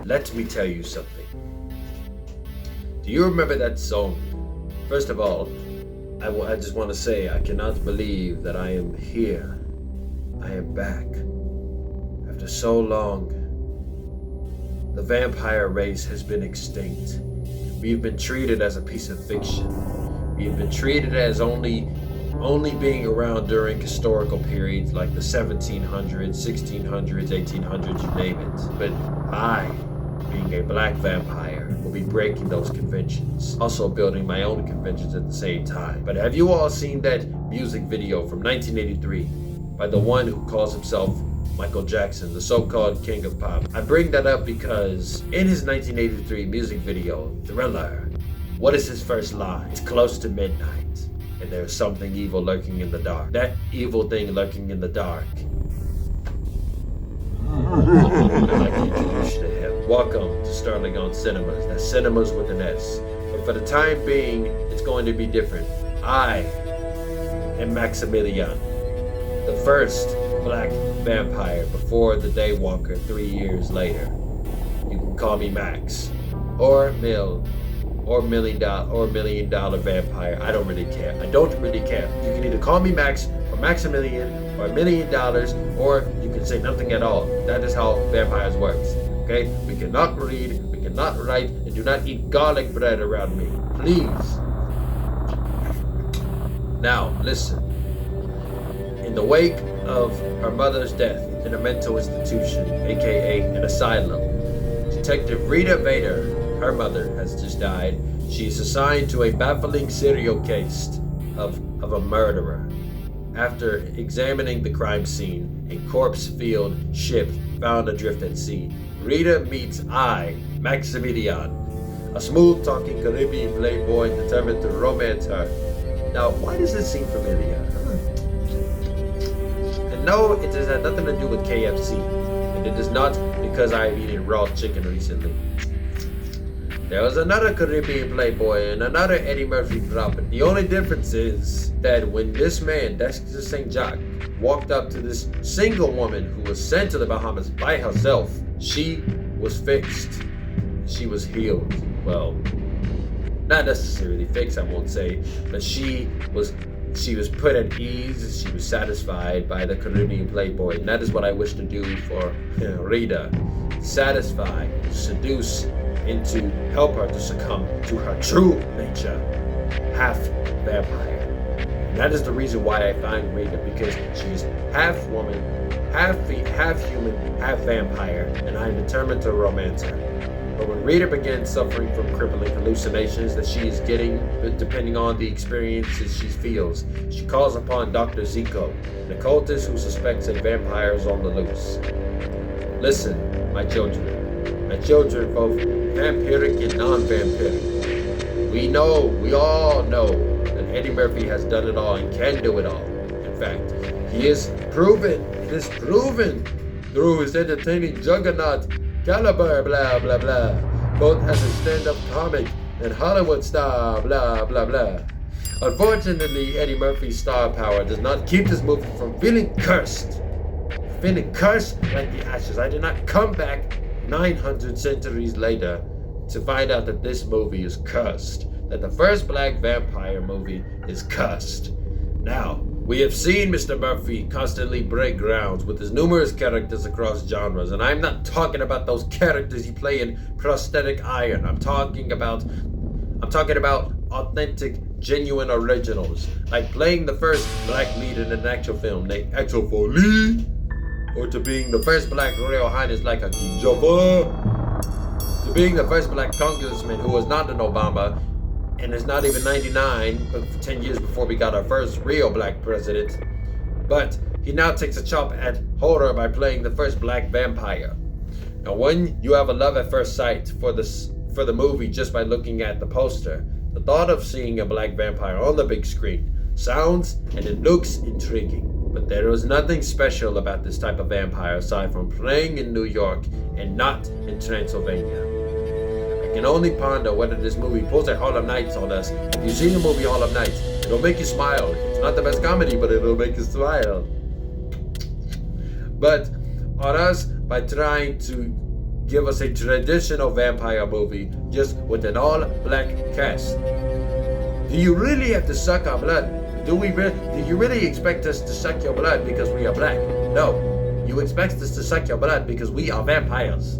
let me tell you something. Do you remember that song? First of all, I just want to say I cannot believe that I am here. I am back. After so long, the vampire race has been extinct. We've been treated as a piece of fiction. We've been treated as only being around during historical periods like the 1700s, 1600s, 1800s, you name it. But I, being a black vampire, will be breaking those conventions. Also building my own conventions at the same time. But have you all seen that music video from 1983 by the one who calls himself Michael Jackson, the so-called king of pop? I bring that up because in his 1983 music video, Thriller, what is his first line? It's close to midnight, and there's something evil lurking in the dark. That evil thing lurking in the dark, I'd like to introduce you to him. Welcome to Starling on Sinemas. That's Sinemas with an S. But for the time being, it's going to be different. I am Maximilian, the first black vampire before the Daywalker 3 years later. You can call me Max, or Mill, or $1 million vampire. I don't really care. I don't really care. You can either call me Max, or Maximilian, or $1 million, or you can say nothing at all. That is how vampires works. Okay? We cannot read, we cannot write, and do not eat garlic bread around me. Please. Now, listen. In the wake of her mother's death in a mental institution, aka an asylum, Detective Rita Veder, her mother, has just died. She is assigned to a baffling serial case of a murderer. After examining the crime scene, a corpse-filled ship found adrift at sea, Rita meets Maximilian, a smooth-talking Caribbean playboy determined to romance her. Now, why does this seem familiar? And no, it has had nothing to do with KFC, and it is not because I have eaten raw chicken recently. There was another Caribbean playboy and another Eddie Murphy property. The only difference is that when this man, Dexter St. Jacques, walked up to this single woman who was sent to the Bahamas by herself, she was fixed. She was healed. Well, not necessarily fixed, I won't say, but she was put at ease. She was satisfied by the Caribbean playboy, and that is what I wish to do for Rita. Satisfy, seduce, and to help her to succumb to her true nature, half vampire. And that is the reason why I find Rita, because she's half woman, half human, half vampire, and I'm determined to romance her. But when Rita begins suffering from crippling hallucinations that she is getting, depending on the experiences she feels, she calls upon Dr. Zeko, an occultist who suspects a vampire is on the loose. Listen, my children, both vampiric and non-vampiric. We all know that Eddie Murphy has done it all and can do it all. In fact, it is proven through his entertaining juggernaut caliber, blah, blah, blah, both as a stand-up comic and Hollywood star, blah, blah, blah. Unfortunately, Eddie Murphy's star power does not keep this movie from feeling cursed like the ashes. I did not come back 900 centuries later to find out that this movie is cursed, that the first black vampire movie is cursed. Now, we have seen Mr. Murphy constantly break grounds with his numerous characters across genres, and I'm not talking about those characters he play in prosthetic iron. I'm talking about authentic, genuine originals, like playing the first black lead in an actual film named Axel Foley, or to being the first black royal highness like a King Java, to being the first black congressman who was not an Obama and is not even 99, but 10 years before we got our first real black president. But he now takes a chop at horror by playing the first black vampire. Now, when you have a love at first sight for the movie just by looking at the poster, the thought of seeing a black vampire on the big screen sounds and it looks intriguing. But there was nothing special about this type of vampire aside from playing in New York and not in Transylvania. I can only ponder whether this movie pulls a Harlem Nights on us. If you've seen the movie Harlem Nights, it'll make you smile. It's not the best comedy, but it'll make you smile. But on us by trying to give us a traditional vampire movie just with an all-black cast. Do you really have to suck our blood? Do you really expect us to suck your blood because we are black? No. You expect us to suck your blood because we are vampires.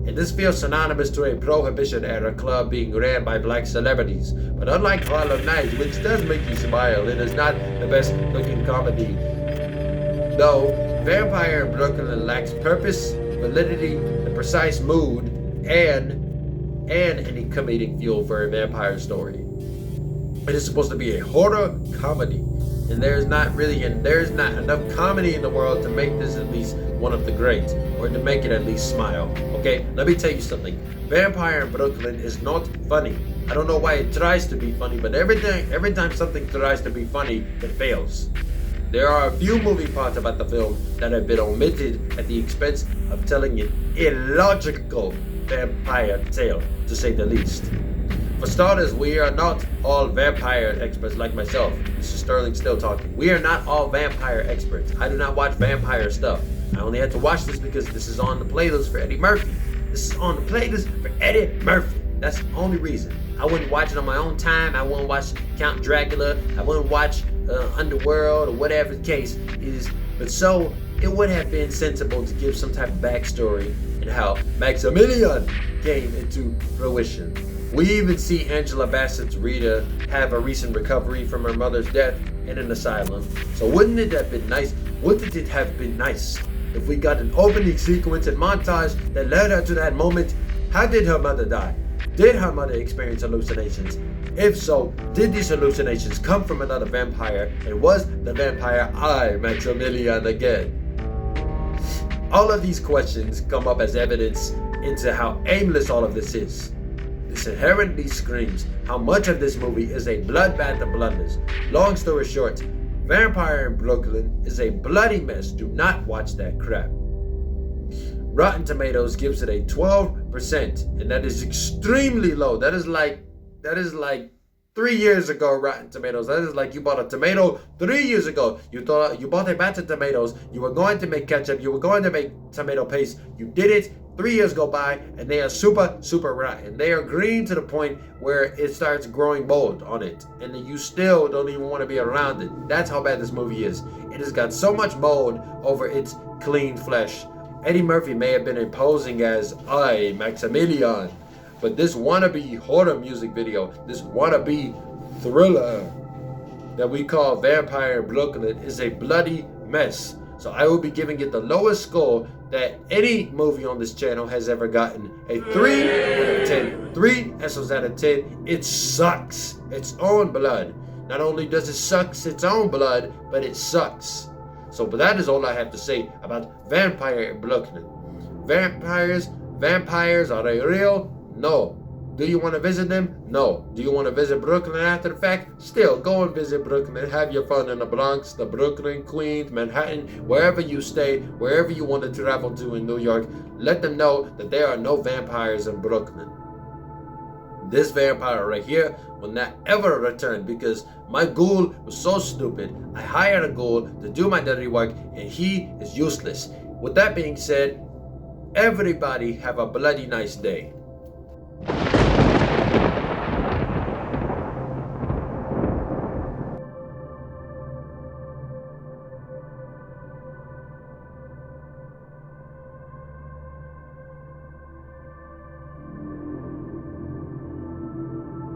And this feels synonymous to a Prohibition-era club being ran by black celebrities. But unlike Harlem Nights, which does make you smile, it is not the best looking comedy. Though, Vampire in Brooklyn lacks purpose, validity, the precise mood, and any comedic fuel for a vampire story. It is supposed to be a horror comedy, and there's not enough comedy in the world to make this at least one of the greats, or to make it at least smile. Okay, let me tell you something. Vampire in Brooklyn is not funny. I don't know why it tries to be funny, but every time something tries to be funny, it fails. There are a few movie parts about the film that have been omitted at the expense of telling an illogical vampire tale, to say the least. For starters, we are not all vampire experts like myself. This is Sterling still talking. We are not all vampire experts. I do not watch vampire stuff. I only had to watch this because this is on the playlist for Eddie Murphy. This is on the playlist for Eddie Murphy. That's the only reason. I wouldn't watch it on my own time. I wouldn't watch Count Dracula. I wouldn't watch Underworld or whatever the case is. But so, it would have been sensible to give some type of backstory and how Maximilian came into fruition. We even see Angela Bassett's Rita have a recent recovery from her mother's death in an asylum. So wouldn't it have been nice? Wouldn't it have been nice if we got an opening sequence and montage that led her to that moment? How did her mother die? Did her mother experience hallucinations? If so, did these hallucinations come from another vampire? And was the vampire Maximilian again? All of these questions come up as evidence into how aimless all of this is. This inherently screams how much of this movie is a bloodbath of blunders. Long story short, Vampire in Brooklyn is a bloody mess. Do not watch that crap. Rotten Tomatoes gives it a 12%, and that is extremely low. That is like 3 years ago Rotten Tomatoes. That is like you bought a tomato 3 years ago. You bought a batch of tomatoes. You were going to make ketchup. You were going to make tomato paste. You did it. 3 years go by and they are super, super rotten. They are green to the point where it starts growing mold on it. And then you still don't even want to be around it. That's how bad this movie is. It has got so much mold over its clean flesh. Eddie Murphy may have been imposing as Maximilian, but this wannabe horror music video, this wannabe thriller that we call Vampire in Brooklyn is a bloody mess. So I will be giving it the lowest score that any movie on this channel has ever gotten. A 3 out of 10. 3 S's out of 10. It sucks its own blood. Not only does it suck its own blood, but it sucks. So, but that is all I have to say about Vampire in Brooklyn. Vampires, are they real? No. Do you want to visit them? No. Do you want to visit Brooklyn after the fact? Still, go and visit Brooklyn. Have your fun in the Bronx, the Brooklyn, Queens, Manhattan, wherever you stay, wherever you want to travel to in New York. Let them know that there are no vampires in Brooklyn. This vampire right here will not ever return because my ghoul was so stupid. I hired a ghoul to do my dirty work and he is useless. With that being said, everybody have a bloody nice day.